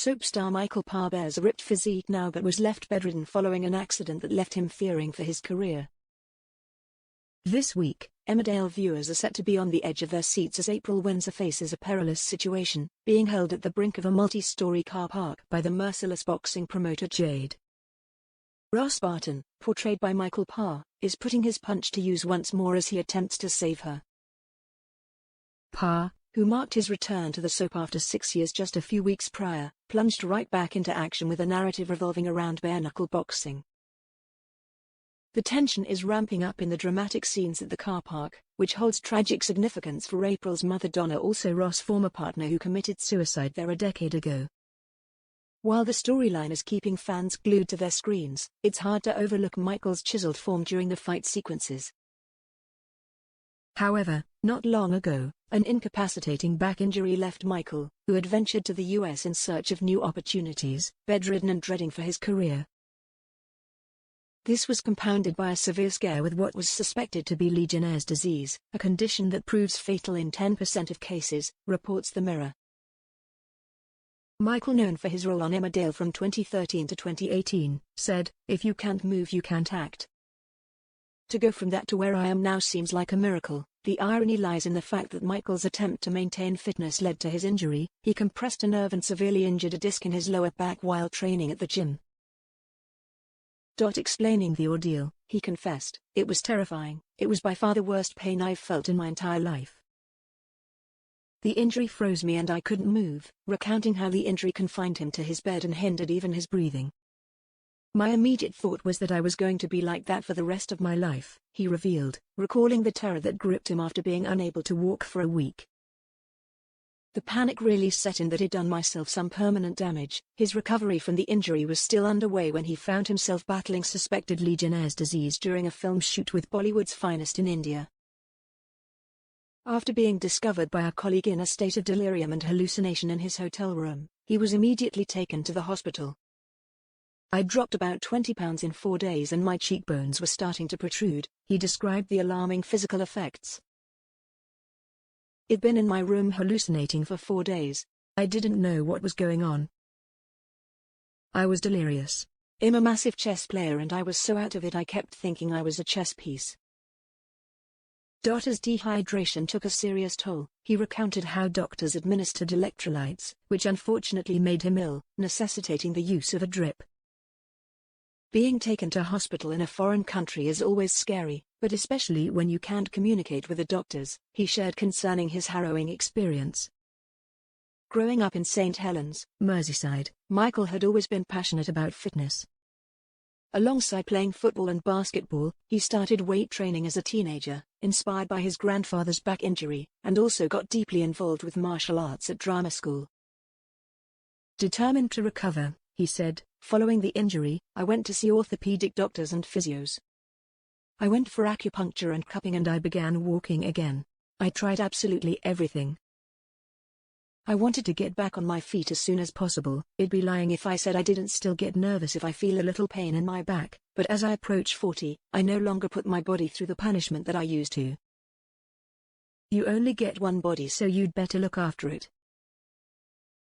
Soap star Michael Parr bears a ripped physique now but was left bedridden following an accident that left him fearing for his career. This week, Emmerdale viewers are set to be on the edge of their seats as April Windsor faces a perilous situation, being held at the brink of a multi-story car park by the merciless boxing promoter Jade. Ross Barton, portrayed by Michael Parr, is putting his punch to use once more as he attempts to save her. Parr, who marked his return to the soap after 6 years just a few weeks prior, plunged right back into action with a narrative revolving around bare-knuckle boxing. The tension is ramping up in the dramatic scenes at the car park, which holds tragic significance for April's mother Donna, also Ross' former partner who committed suicide there a decade ago. While the storyline is keeping fans glued to their screens, it's hard to overlook Michael's chiseled form during the fight sequences. However, not long ago, an incapacitating back injury left Michael, who had ventured to the US in search of new opportunities, bedridden and dreading for his career. This was compounded by a severe scare with what was suspected to be Legionnaire's disease, a condition that proves fatal in 10% of cases, reports The Mirror. Michael, known for his role on Emmerdale from 2013 to 2018, said, "If you can't move, you can't act. To go from that to where I am now seems like a miracle." The irony lies in the fact that Michael's attempt to maintain fitness led to his injury. He compressed a nerve and severely injured a disc in his lower back while training at the gym. Explaining the ordeal, he confessed, "It was terrifying. It was by far the worst pain I've felt in my entire life. The injury froze me and I couldn't move," recounting how the injury confined him to his bed and hindered even his breathing. "My immediate thought was that I was going to be like that for the rest of my life," he revealed, recalling the terror that gripped him after being unable to walk for a week. "The panic really set in that I'd done myself some permanent damage." His recovery from the injury was still underway when he found himself battling suspected Legionnaire's disease during a film shoot with Bollywood's finest in India. After being discovered by a colleague in a state of delirium and hallucination in his hotel room, he was immediately taken to the hospital. "I dropped about 20 pounds in 4 days and my cheekbones were starting to protrude," he described the alarming physical effects. "I'd been in my room hallucinating for 4 days. I didn't know what was going on. I was delirious. I'm a massive chess player and I was so out of it I kept thinking I was a chess piece." His dehydration took a serious toll. He recounted how doctors administered electrolytes, which unfortunately made him ill, necessitating the use of a drip. "Being taken to hospital in a foreign country is always scary, but especially when you can't communicate with the doctors," he shared concerning his harrowing experience. Growing up in St. Helens, Merseyside, Michael had always been passionate about fitness. Alongside playing football and basketball, he started weight training as a teenager, inspired by his grandfather's back injury, and also got deeply involved with martial arts at drama school. Determined to recover, he said, "Following the injury, I went to see orthopedic doctors and physios. I went for acupuncture and cupping and I began walking again. I tried absolutely everything. I wanted to get back on my feet as soon as possible. It'd be lying if I said I didn't still get nervous if I feel a little pain in my back, but as I approach 40, I no longer put my body through the punishment that I used to. You only get one body, so you'd better look after it."